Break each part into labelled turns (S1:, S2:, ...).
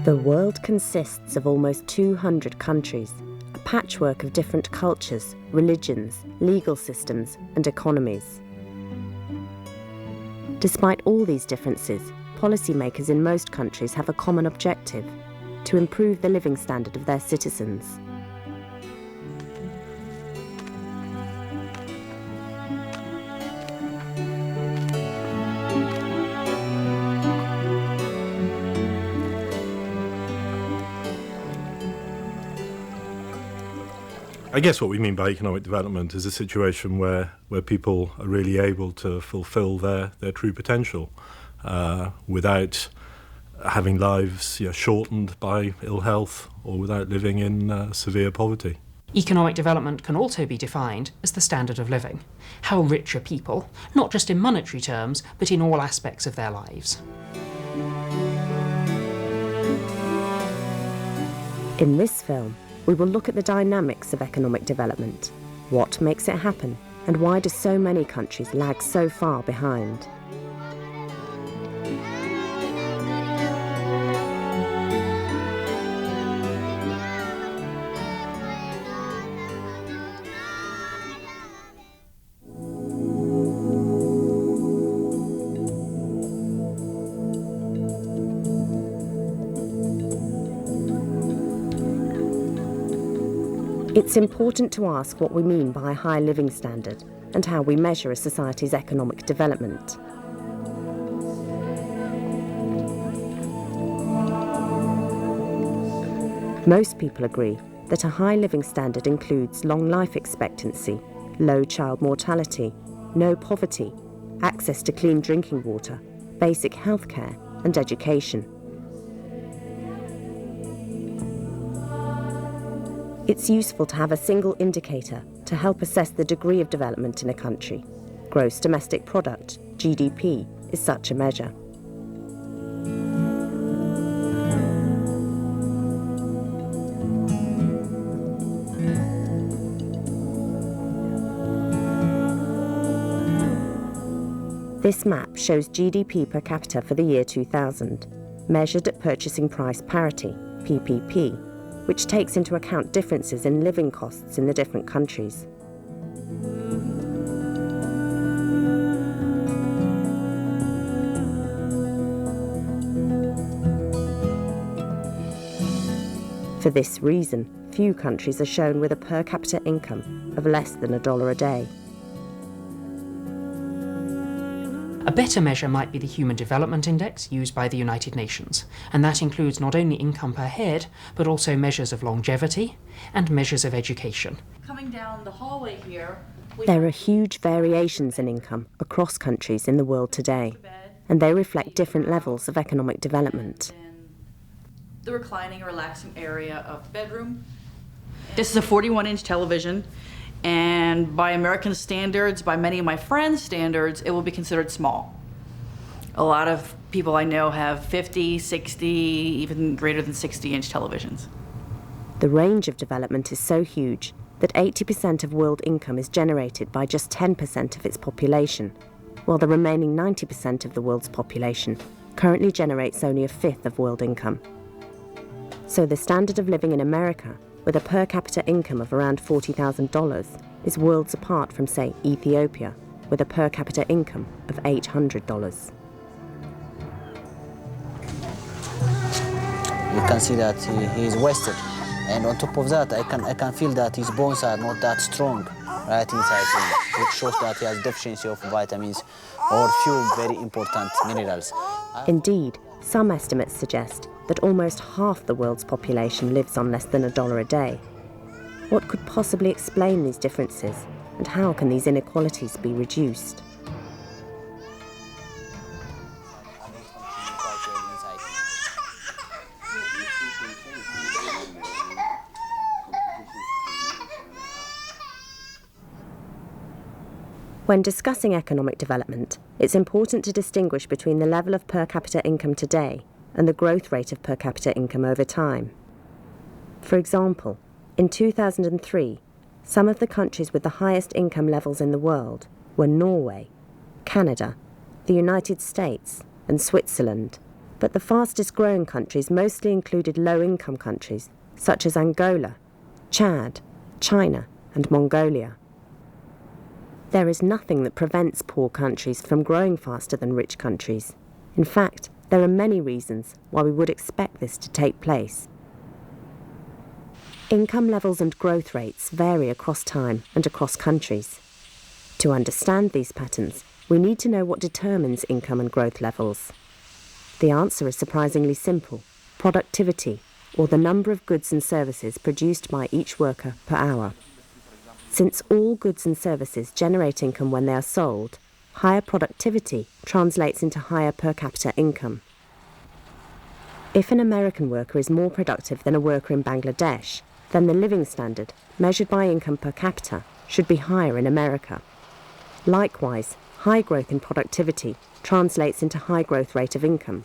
S1: The world consists of almost 200 countries, a patchwork of different cultures, religions, legal systems, and economies. Despite all these differences, policymakers in most countries have a common objective: to improve the living standard of their citizens.
S2: I guess what we mean by economic development is a situation where people are really able to fulfill their true potential without having lives shortened by ill health or without living in severe poverty.
S3: Economic development can also be defined as the standard of living. How rich are people, not just in monetary terms, but in all aspects of their lives.
S1: In this film, we will look at the dynamics of economic development, what makes it happen, and why do so many countries lag so far behind. It's important to ask what we mean by a high living standard and how we measure a society's economic development. Most people agree that a high living standard includes long life expectancy, low child mortality, no poverty, access to clean drinking water, basic healthcare, and education. It's useful to have a single indicator to help assess the degree of development in a country. Gross domestic product, GDP, is such a measure. This map shows GDP per capita for the year 2000, measured at purchasing price parity, PPP, which takes into account differences in living costs in the different countries. For this reason, few countries are shown with a per capita income of less than $1 a day.
S3: A better measure might be the Human Development Index used by the United Nations, and that includes not only income per head, but also measures of longevity and measures of education.
S4: Coming down the hallway here,
S1: there are huge variations in income across countries in the world today, and they reflect different levels of economic development.
S4: The reclining, relaxing area of the bedroom. This is a 41-inch television. And by American standards, by many of my friends' standards, it will be considered small. A lot of people I know have 50, 60, even greater than 60-inch televisions.
S1: The range of development is so huge that 80% of world income is generated by just 10% of its population, while the remaining 90% of the world's population currently generates only a fifth of world income. So the standard of living in America, with a per capita income of around $40,000, is worlds apart from, say, Ethiopia, with a per capita income of $800.
S5: You can see that he is wasted, and on top of that, I can feel that his bones are not that strong right inside him, which shows that he has deficiency of vitamins or few very important minerals.
S1: Indeed, some estimates suggest that almost half the world's population lives on less than $1 a day. What could possibly explain these differences, and how can these inequalities be reduced? When discussing economic development, it's important to distinguish between the level of per capita income today and the growth rate of per capita income over time. For example, in 2003, some of the countries with the highest income levels in the world were Norway, Canada, the United States, and Switzerland, But the fastest growing countries mostly included low-income countries, such as Angola, Chad, China, and Mongolia. There is nothing that prevents poor countries from growing faster than rich countries. In fact, there are many reasons why we would expect this to take place. Income levels and growth rates vary across time and across countries. To understand these patterns, we need to know what determines income and growth levels. The answer is surprisingly simple: productivity, or the number of goods and services produced by each worker per hour. Since all goods and services generate income when they are sold, higher productivity translates into higher per capita income. If an American worker is more productive than a worker in Bangladesh, then the living standard, measured by income per capita, should be higher in America. Likewise, high growth in productivity translates into high growth rate of income.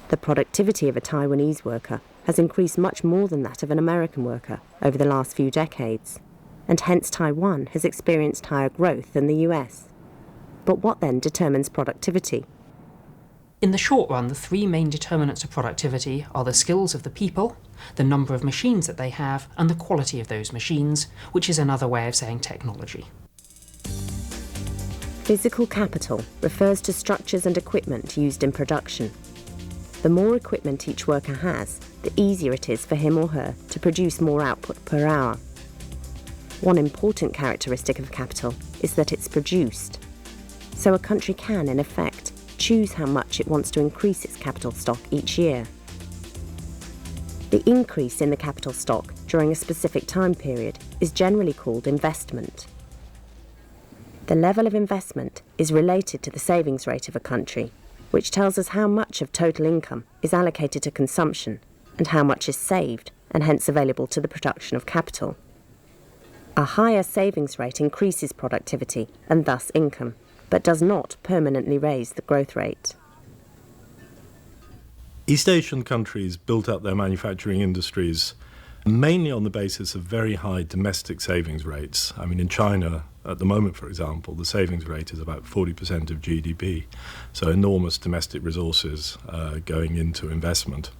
S1: The productivity of a Taiwanese worker has increased much more than that of an American worker over the last few decades, and hence Taiwan has experienced higher growth than the US. But what then determines productivity?
S3: In the short run, the three main determinants of productivity are the skills of the people, the number of machines that they have, and the quality of those machines, which is another way of saying technology.
S1: Physical capital refers to structures and equipment used in production. The more equipment each worker has, the easier it is for him or her to produce more output per hour. One important characteristic of capital is that it's produced. So a country can, in effect, choose how much it wants to increase its capital stock each year. The increase in the capital stock during a specific time period is generally called investment. The level of investment is related to the savings rate of a country, which tells us how much of total income is allocated to consumption and how much is saved and hence available to the production of capital. A higher savings rate increases productivity and thus income, but does not permanently raise the growth rate.
S2: East Asian countries built up their manufacturing industries mainly on the basis of very high domestic savings rates. I mean, in China, at the moment, for example, the savings rate is about 40% of GDP, so enormous domestic resources going into investment.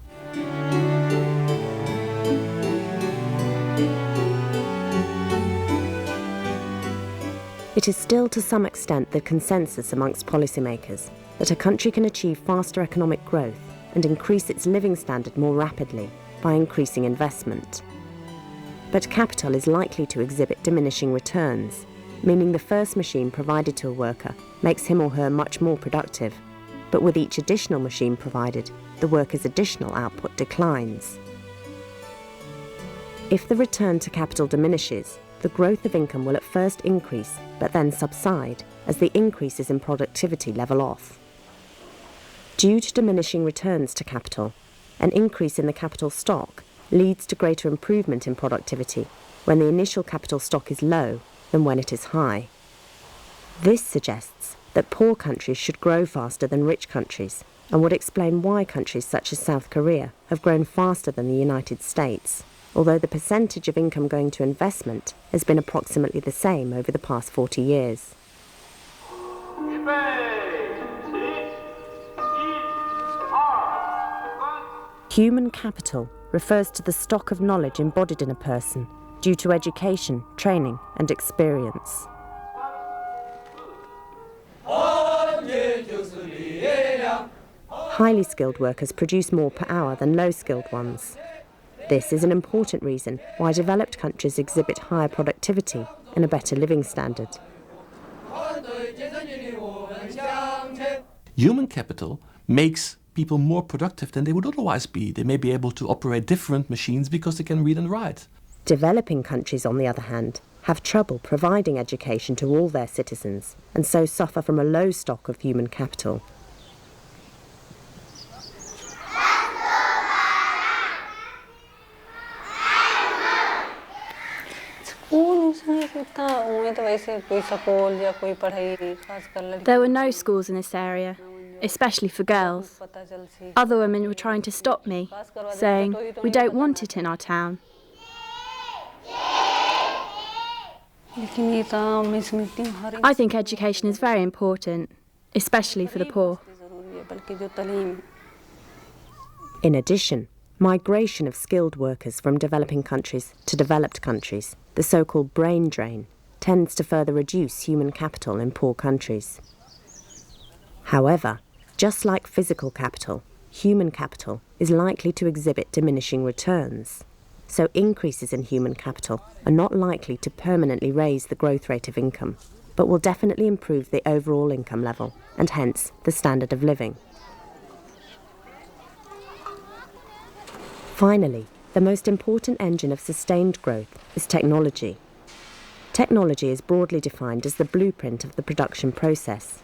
S1: It is still to some extent the consensus amongst policymakers that a country can achieve faster economic growth and increase its living standard more rapidly by increasing investment. But capital is likely to exhibit diminishing returns, meaning the first machine provided to a worker makes him or her much more productive, but with each additional machine provided, the worker's additional output declines. If the return to capital diminishes, the growth of income will at first increase but then subside as the increases in productivity level off. Due to diminishing returns to capital, an increase in the capital stock leads to greater improvement in productivity when the initial capital stock is low than when it is high. This suggests that poor countries should grow faster than rich countries and would explain why countries such as South Korea have grown faster than the United States, although the percentage of income going to investment has been approximately the same over the past 40 years. Human capital refers to the stock of knowledge embodied in a person due to education, training, and experience. Highly skilled workers produce more per hour than low-skilled ones. This is an important reason why developed countries exhibit higher productivity and a better living standard.
S6: Human capital makes people more productive than they would otherwise be. They may be able to operate different machines because they can read and write.
S1: Developing countries, on the other hand, have trouble providing education to all their citizens and so suffer from a low stock of human capital.
S7: There were no schools in this area, especially for girls. Other women were trying to stop me, saying, "We don't want it in our town." I think education is very important, especially for the poor.
S1: In addition, migration of skilled workers from developing countries to developed countries, the so-called brain drain, tends to further reduce human capital in poor countries. However, just like physical capital, human capital is likely to exhibit diminishing returns. So increases in human capital are not likely to permanently raise the growth rate of income, but will definitely improve the overall income level and hence the standard of living. Finally, the most important engine of sustained growth is technology. Technology is broadly defined as the blueprint of the production process.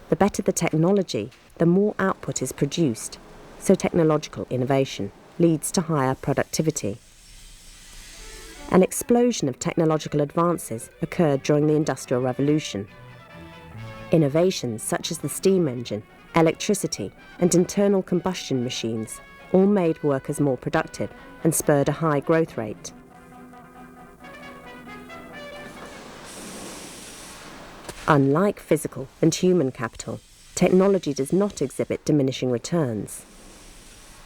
S1: The better the technology, the more output is produced, so technological innovation leads to higher productivity. An explosion of technological advances occurred during the Industrial Revolution. Innovations such as the steam engine, electricity, and internal combustion machines all made workers more productive and spurred a high growth rate. Unlike physical and human capital, technology does not exhibit diminishing returns.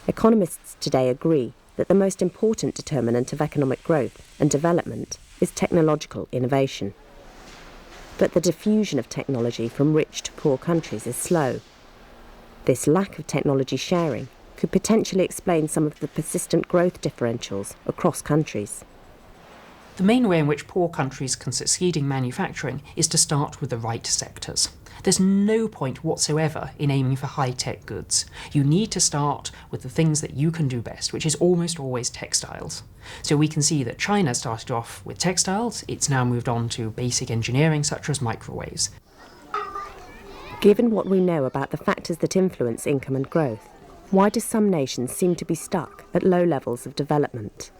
S1: Economists today agree that the most important determinant of economic growth and development is technological innovation. But the diffusion of technology from rich to poor countries is slow. This lack of technology sharing could potentially explain some of the persistent growth differentials across countries.
S3: The main way in which poor countries can succeed in manufacturing is to start with the right sectors. There's no point whatsoever in aiming for high-tech goods. You need to start with the things that you can do best, which is almost always textiles. So we can see that China started off with textiles, it's now moved on to basic engineering such as microwaves.
S1: Given what we know about the factors that influence income and growth, why do some nations seem to be stuck at low levels of development?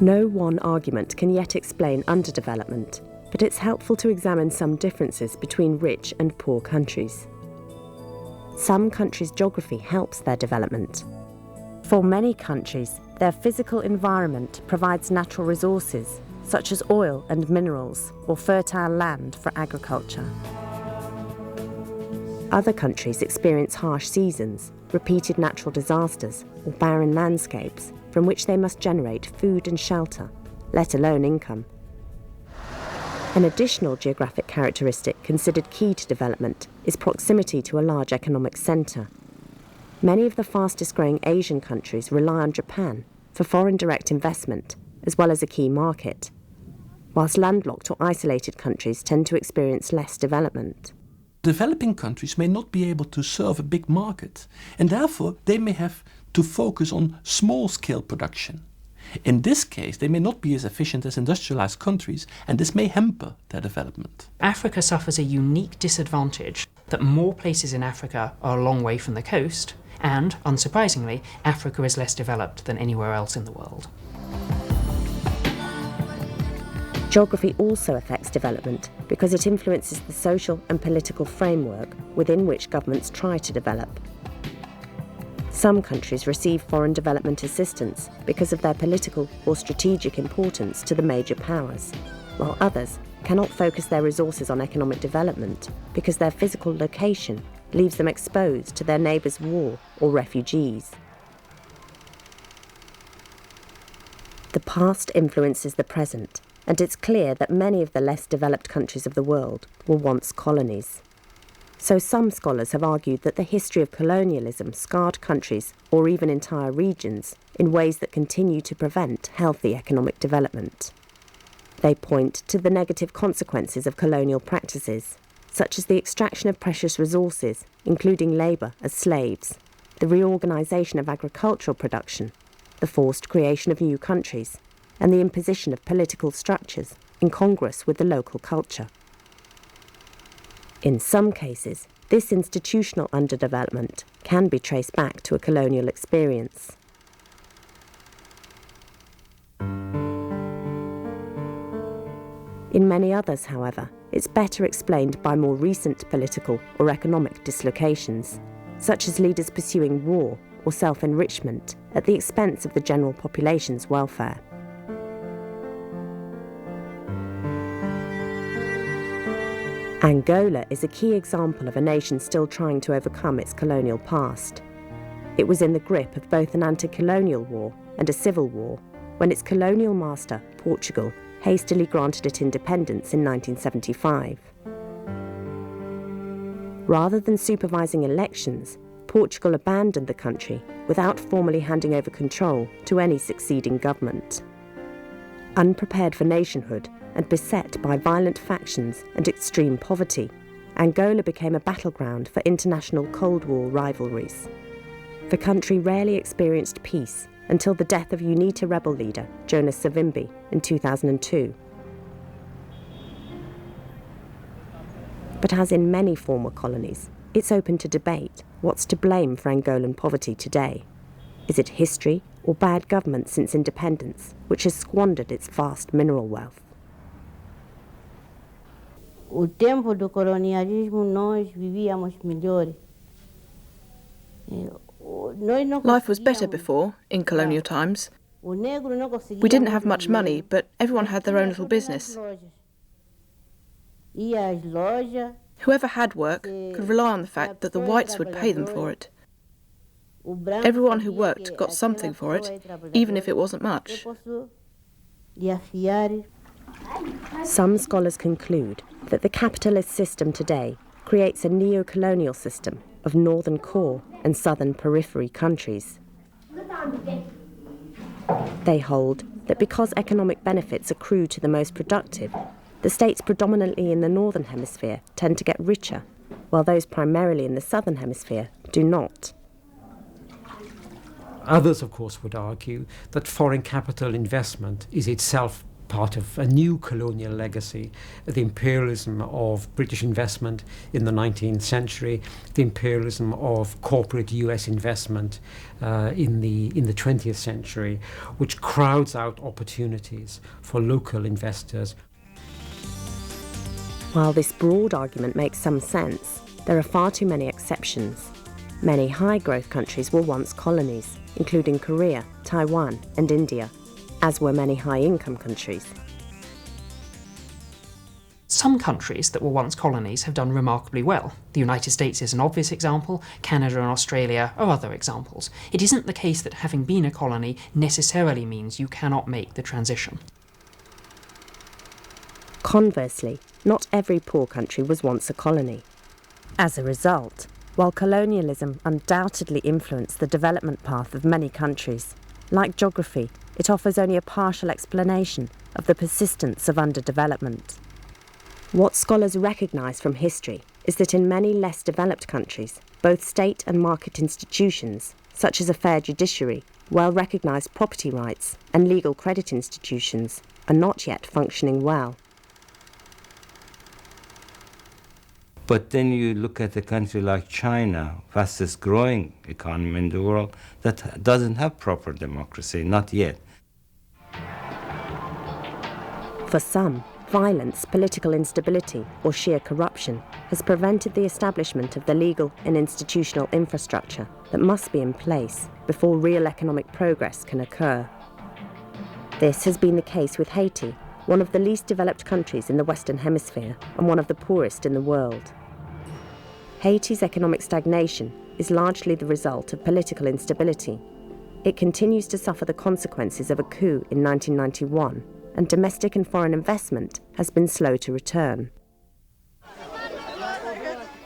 S1: No one argument can yet explain underdevelopment, but it's helpful to examine some differences between rich and poor countries. Some countries' geography helps their development. For many countries, their physical environment provides natural resources, such as oil and minerals, or fertile land for agriculture. Other countries experience harsh seasons, repeated natural disasters, or barren landscapes, from which they must generate food and shelter, let alone income. An additional geographic characteristic considered key to development is proximity to a large economic centre. Many of the fastest-growing Asian countries rely on Japan for foreign direct investment, as well as a key market, whilst landlocked or isolated countries tend to experience less development.
S6: Developing countries may not be able to serve a big market, and therefore they may have to focus on small-scale production. In this case, they may not be as efficient as industrialized countries, and this may hamper their development.
S3: Africa suffers a unique disadvantage that more places in Africa are a long way from the coast, and, unsurprisingly, Africa is less developed than anywhere else in the world.
S1: Geography also affects development because it influences the social and political framework within which governments try to develop. Some countries receive foreign development assistance because of their political or strategic importance to the major powers, while others cannot focus their resources on economic development because their physical location leaves them exposed to their neighbours' war or refugees. The past influences the present, and it's clear that many of the less developed countries of the world were once colonies. So some scholars have argued that the history of colonialism scarred countries or even entire regions in ways that continue to prevent healthy economic development. They point to the negative consequences of colonial practices, such as the extraction of precious resources, including labour as slaves, the reorganisation of agricultural production, the forced creation of new countries, and the imposition of political structures incongruous with the local culture. In some cases, this institutional underdevelopment can be traced back to a colonial experience. In many others, however, it's better explained by more recent political or economic dislocations, such as leaders pursuing war or self-enrichment at the expense of the general population's welfare. Angola is a key example of a nation still trying to overcome its colonial past. It was in the grip of both an anti-colonial war and a civil war when its colonial master, Portugal, hastily granted it independence in 1975. Rather than supervising elections, Portugal abandoned the country without formally handing over control to any succeeding government. Unprepared for nationhood and beset by violent factions and extreme poverty, Angola became a battleground for international Cold War rivalries. The country rarely experienced peace until the death of UNITA rebel leader Jonas Savimbi in 2002. But as in many former colonies, it's open to debate what's to blame for Angolan poverty today. Is it history or bad government since independence, which has squandered its vast mineral wealth?
S8: O tempo do colonialismo nós vivíamos melhor.
S9: Life was better before, in colonial times. We didn't have much money, but everyone had their own little business. Whoever had work could rely on the fact that the whites would pay them for it. Everyone who worked got something for it, even if it wasn't much.
S1: Some scholars conclude that the capitalist system today creates a neo-colonial system of northern core and southern periphery countries. They hold that because economic benefits accrue to the most productive, the states predominantly in the northern hemisphere tend to get richer, while those primarily in the southern hemisphere do not.
S10: Others, of course, would argue that foreign capital investment is itself part of a new colonial legacy, the imperialism of British investment in the 19th century, the imperialism of corporate US investment in the 20th century, which crowds out opportunities for local investors.
S1: While this broad argument makes some sense, there are far too many exceptions. Many high-growth countries were once colonies, including Korea, Taiwan, and India, as were many high-income countries.
S3: Some countries that were once colonies have done remarkably well. The United States is an obvious example, Canada and Australia are other examples. It isn't the case that having been a colony necessarily means you cannot make the transition.
S1: Conversely, not every poor country was once a colony. As a result, while colonialism undoubtedly influenced the development path of many countries, like geography, it offers only a partial explanation of the persistence of underdevelopment. What scholars recognise from history is that in many less developed countries, both state and market institutions, such as a fair judiciary, well-recognised property rights, and legal credit institutions, are not yet functioning well.
S11: But then you look at a country like China, fastest growing economy in the world, that doesn't have proper democracy, not yet.
S1: For some, violence, political instability, or sheer corruption has prevented the establishment of the legal and institutional infrastructure that must be in place before real economic progress can occur. This has been the case with Haiti, one of the least developed countries in the Western Hemisphere and one of the poorest in the world. Haiti's economic stagnation is largely the result of political instability. It continues to suffer the consequences of a coup in 1991, and domestic and foreign investment has been slow to return.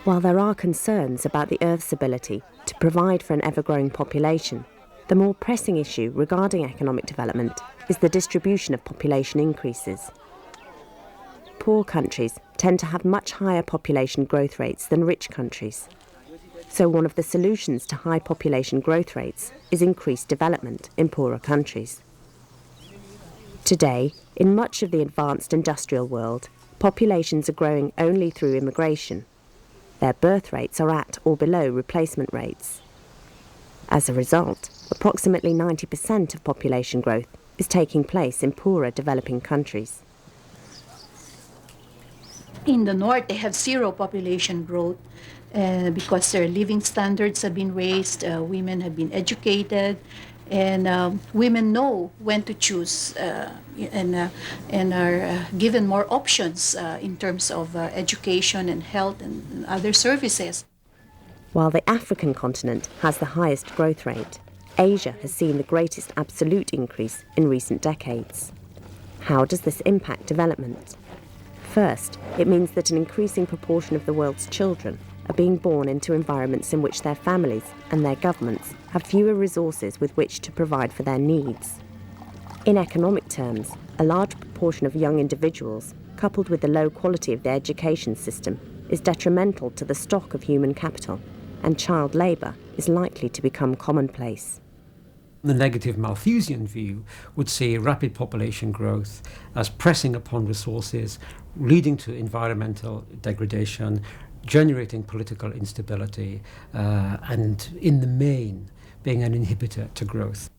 S1: While there are concerns about the Earth's ability to provide for an ever-growing population, the more pressing issue regarding economic development is the distribution of population increases. Poor countries tend to have much higher population growth rates than rich countries. So one of the solutions to high population growth rates is increased development in poorer countries. Today, in much of the advanced industrial world, populations are growing only through immigration. Their birth rates are at or below replacement rates. As a result, approximately 90% of population growth is taking place in poorer developing countries.
S12: In the north, they have zero population growth. because their living standards have been raised, women have been educated, and women know when to choose and are given more options in terms of education and health and other services.
S1: While the African continent has the highest growth rate, Asia has seen the greatest absolute increase in recent decades. How does this impact development? First, it means that an increasing proportion of the world's children are being born into environments in which their families and their governments have fewer resources with which to provide for their needs. In economic terms, a large proportion of young individuals, coupled with the low quality of the education system, is detrimental to the stock of human capital, and child labour is likely to become commonplace.
S10: The negative Malthusian view would see rapid population growth as pressing upon resources, leading to environmental degradation, generating political instability, and in the main being an inhibitor to growth.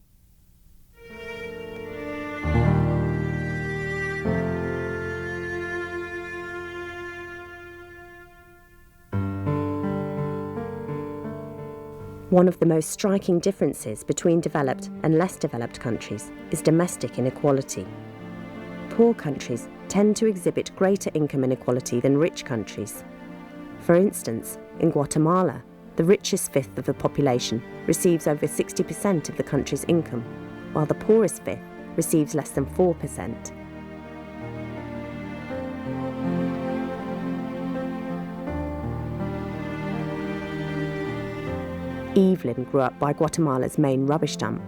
S1: One of the most striking differences between developed and less developed countries is domestic inequality. Poor countries tend to exhibit greater income inequality than rich countries. For instance, in Guatemala, the richest fifth of the population receives over 60% of the country's income, while the poorest fifth receives less than 4%. Evelyn grew up by Guatemala's main rubbish dump.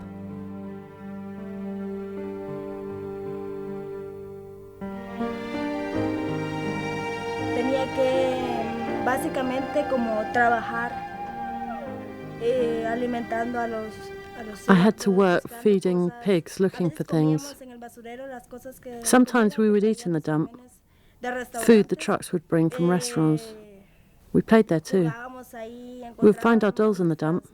S13: Tenía que básicamente como trabajar alimentando a los
S14: I had to work feeding pigs, looking for things. Sometimes we would eat in the dump, food the trucks would bring from restaurants. We played there too. We would find our dolls in the dump.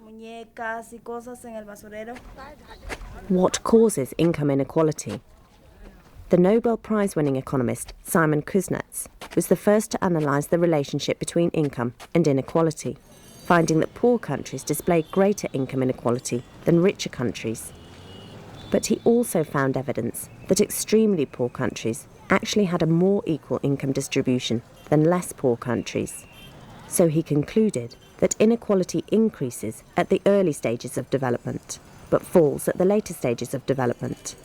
S1: What causes income inequality? The Nobel Prize-winning economist Simon Kuznets was the first to analyse the relationship between income and inequality, finding that poor countries display greater income inequality than richer countries. But he also found evidence that extremely poor countries actually had a more equal income distribution than less poor countries. So he concluded that inequality increases at the early stages of development, but falls at the later stages of development.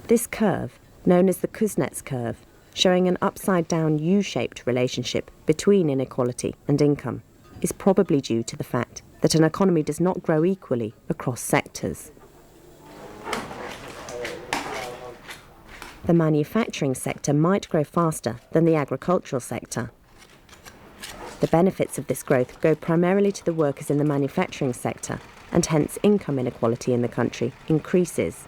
S1: This curve, known as the Kuznets curve, showing an upside-down U-shaped relationship between inequality and income, is probably due to the fact that an economy does not grow equally across sectors. The manufacturing sector might grow faster than the agricultural sector. The benefits of this growth go primarily to the workers in the manufacturing sector, and hence income inequality in the country increases.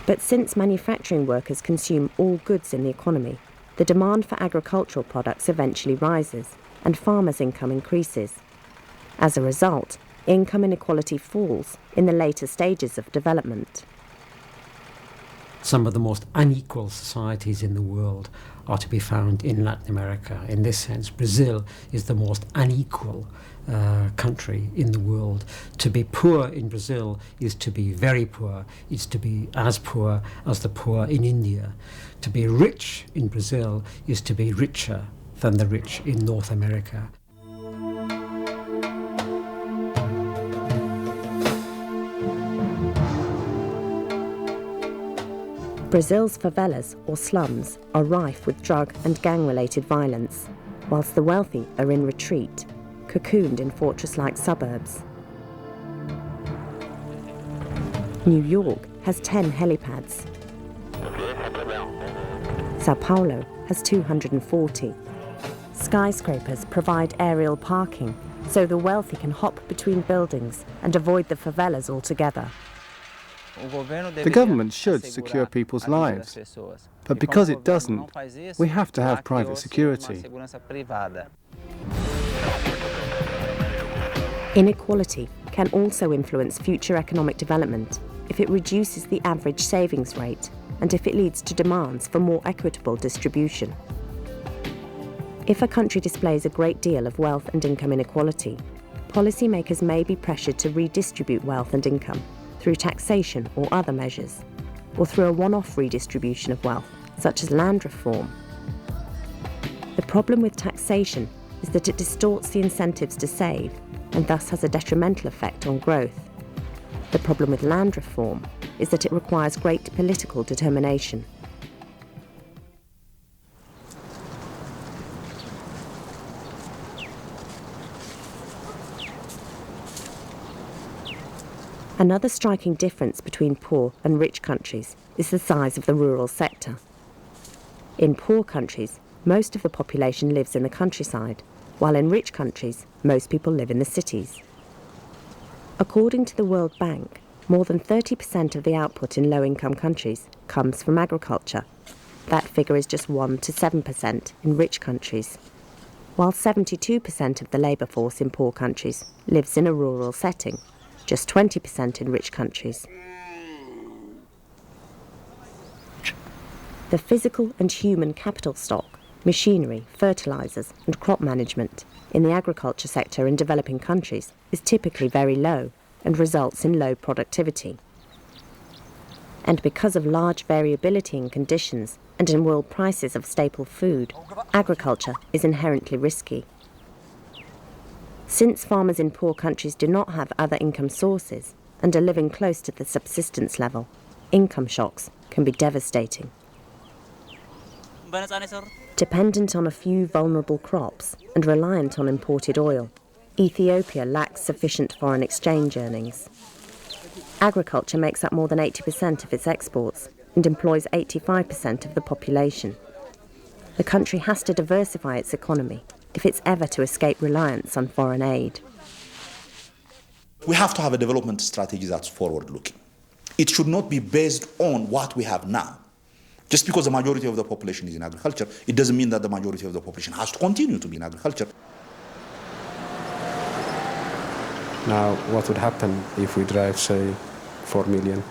S1: But since manufacturing workers consume all goods in the economy, the demand for agricultural products eventually rises, and farmers' income increases. As a result, income inequality falls in the later stages of development.
S10: Some of the most unequal societies in the world are to be found in Latin America. In this sense, Brazil is the most unequal country in the world. To be poor in Brazil is to be very poor, is to be as poor as the poor in India. To be rich in Brazil is to be richer than the rich in North America.
S1: Brazil's favelas, or slums, are rife with drug and gang-related violence, whilst the wealthy are in retreat, cocooned in fortress-like suburbs. New York has 10 helipads. Sao Paulo has 240. Skyscrapers provide aerial parking, so the wealthy can hop between buildings and avoid the favelas altogether.
S15: The government should secure people's lives, but because it doesn't, we have to have private security.
S1: Inequality can also influence future economic development if it reduces the average savings rate and if it leads to demands for more equitable distribution. If a country displays a great deal of wealth and income inequality, policymakers may be pressured to redistribute wealth and income through taxation or other measures, or through a one-off redistribution of wealth, such as land reform. The problem with taxation is that it distorts the incentives to save and thus has a detrimental effect on growth. The problem with land reform is that it requires great political determination. Another striking difference between poor and rich countries is the size of the rural sector. In poor countries, most of the population lives in the countryside, while in rich countries, most people live in the cities. According to the World Bank, more than 30% of the output in low-income countries comes from agriculture. That figure is just 1 to 7% in rich countries, while 72% of the labour force in poor countries lives in a rural setting, just 20% in rich countries. The physical and human capital stock, machinery, fertilisers and crop management in the agriculture sector in developing countries is typically very low and results in low productivity. And because of large variability in conditions and in world prices of staple food, agriculture is inherently risky. Since farmers in poor countries do not have other income sources and are living close to the subsistence level, income shocks can be devastating. Dependent on a few vulnerable crops and reliant on imported oil, Ethiopia lacks sufficient foreign exchange earnings. Agriculture makes up more than 80% of its exports and employs 85% of the population. The country has to diversify its economy if it's ever to escape reliance on foreign aid.
S16: We have to have a development strategy that's forward-looking. It should not be based on what we have now. Just because the majority of the population is in agriculture, it doesn't mean that the majority of the population has to continue to be in agriculture.
S17: Now, what would happen if we drive, say, 4 million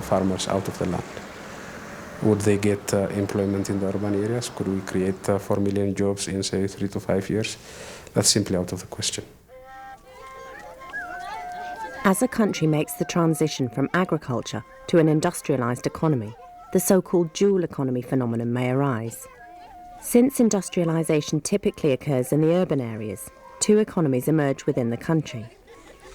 S17: farmers out of the land? Would they get employment in the urban areas? Could we create 4 million jobs in, say, 3 to 5 years? That's simply out of the question.
S1: As a country makes the transition from agriculture to an industrialised economy, the so-called dual economy phenomenon may arise. Since industrialisation typically occurs in the urban areas, two economies emerge within the country.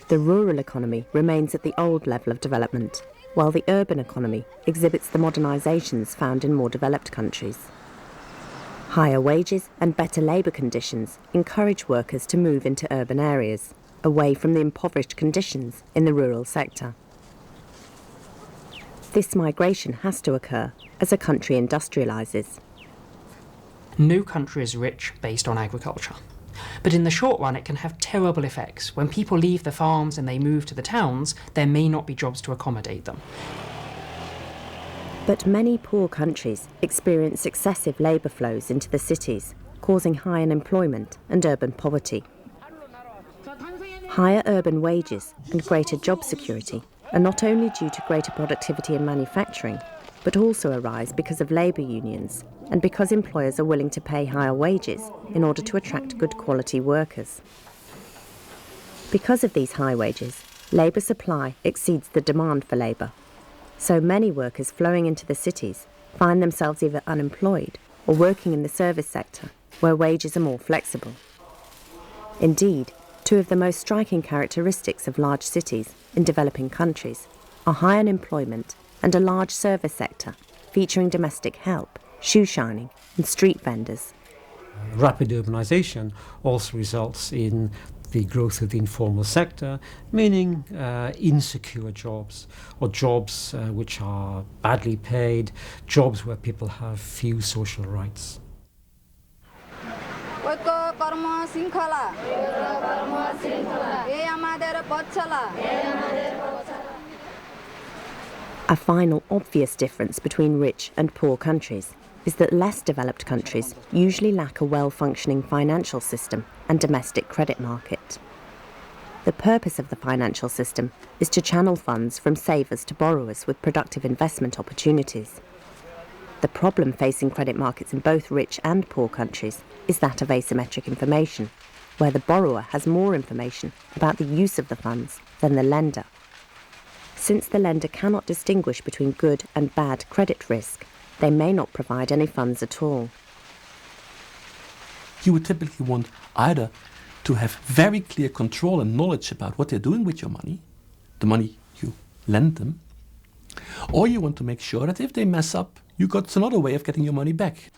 S1: The rural economy remains at the old level of development, while the urban economy exhibits the modernisations found in more developed countries. Higher wages and better labour conditions encourage workers to move into urban areas, away from the impoverished conditions in the rural sector. This migration has to occur as a country industrialises.
S3: No country is rich based on agriculture. But in the short run, it can have terrible effects. When people leave the farms and they move to the towns, there may not be jobs to accommodate them.
S1: But many poor countries experience excessive labour flows into the cities, causing high unemployment and urban poverty. Higher urban wages and greater job security are not only due to greater productivity in manufacturing, but also arise because of labour unions and because employers are willing to pay higher wages in order to attract good quality workers. Because of these high wages, labour supply exceeds the demand for labour. So many workers flowing into the cities find themselves either unemployed or working in the service sector, where wages are more flexible. Indeed, two of the most striking characteristics of large cities in developing countries are high unemployment and a large service sector featuring domestic help, shoe shining and street vendors.
S10: Rapid urbanization also results in the growth of the informal sector, meaning insecure jobs or jobs which are badly paid, jobs where people have few social rights.
S1: A final obvious difference between rich and poor countries is that less developed countries usually lack a well-functioning financial system and domestic credit market. The purpose of the financial system is to channel funds from savers to borrowers with productive investment opportunities. The problem facing credit markets in both rich and poor countries is that of asymmetric information, where the borrower has more information about the use of the funds than the lender. Since the lender cannot distinguish between good and bad credit risk, they may not provide any funds at all.
S6: You would typically want either to have very clear control and knowledge about what they're doing with your money, the money you lend them, or you want to make sure that if they mess up, you got another way of getting your money back.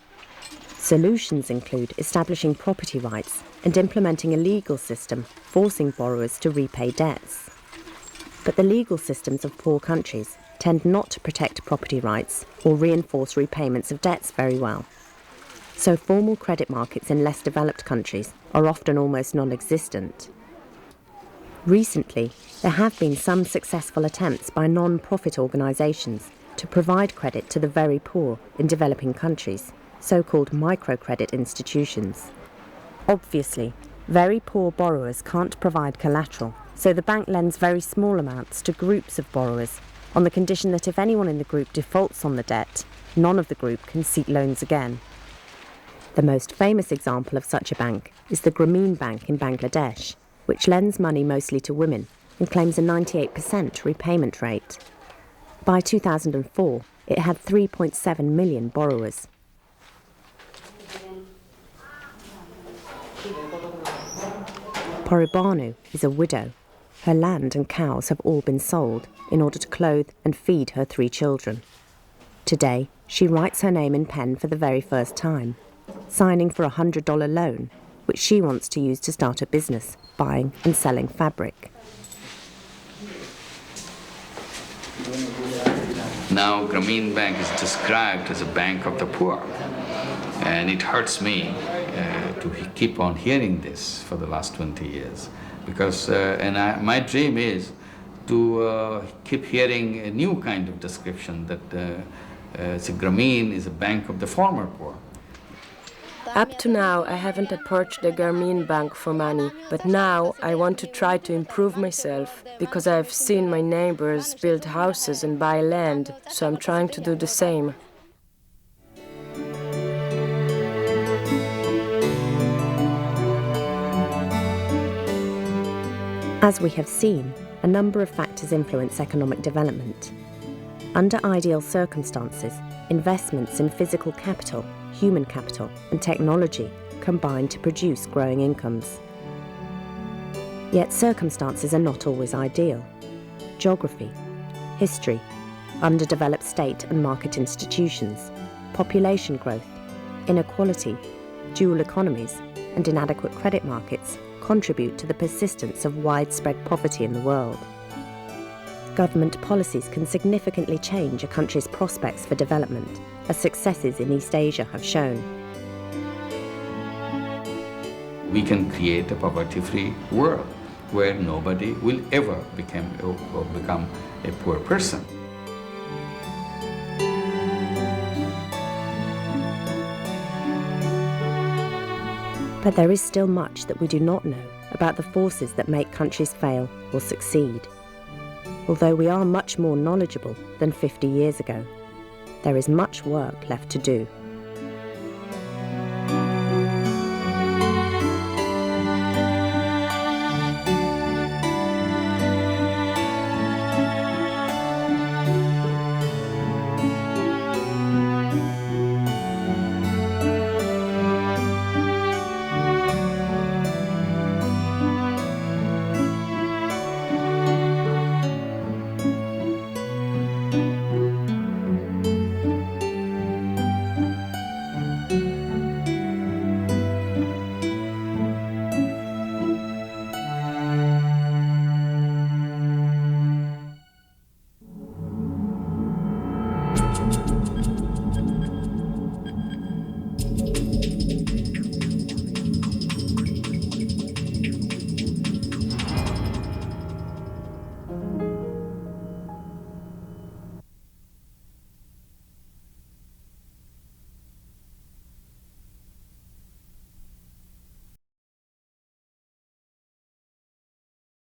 S1: Solutions include establishing property rights and implementing a legal system forcing borrowers to repay debts. But the legal systems of poor countries tend not to protect property rights or reinforce repayments of debts very well. So formal credit markets in less developed countries are often almost non-existent. Recently, there have been some successful attempts by non-profit organisations to provide credit to the very poor in developing countries, so-called microcredit institutions. Obviously, very poor borrowers can't provide collateral, so the bank lends very small amounts to groups of borrowers on the condition that if anyone in the group defaults on the debt, none of the group can seek loans again. The most famous example of such a bank is the Grameen Bank in Bangladesh, which lends money mostly to women and claims a 98% repayment rate. By 2004, it had 3.7 million borrowers. Poribanu is a widow. Her land and cows have all been sold in order to clothe and feed her 3 children. Today, she writes her name in pen for the very first time, signing for a $100 loan, which she wants to use to start a business, buying and selling fabric.
S18: Now, Grameen Bank is described as a bank of the poor, and it hurts me to keep on hearing this for the last 20 years, because my dream is to keep hearing a new kind of description that Grameen is a bank of the former poor.
S19: Up to now, I haven't approached the Grameen Bank for money, but now I want to try to improve myself because I've seen my neighbors build houses and buy land, so I'm trying to do the same.
S1: As we have seen, a number of factors influence economic development. Under ideal circumstances, investments in physical capital, human capital, and technology combine to produce growing incomes. Yet circumstances are not always ideal. Geography, history, underdeveloped state and market institutions, population growth, inequality, dual economies, and inadequate credit markets contribute to the persistence of widespread poverty in the world. Government policies can significantly change a country's prospects for development, as successes in East Asia have shown.
S18: We can create a poverty-free world where nobody will ever become a poor person.
S1: But there is still much that we do not know about the forces that make countries fail or succeed. Although we are much more knowledgeable than 50 years ago, there is much work left to do.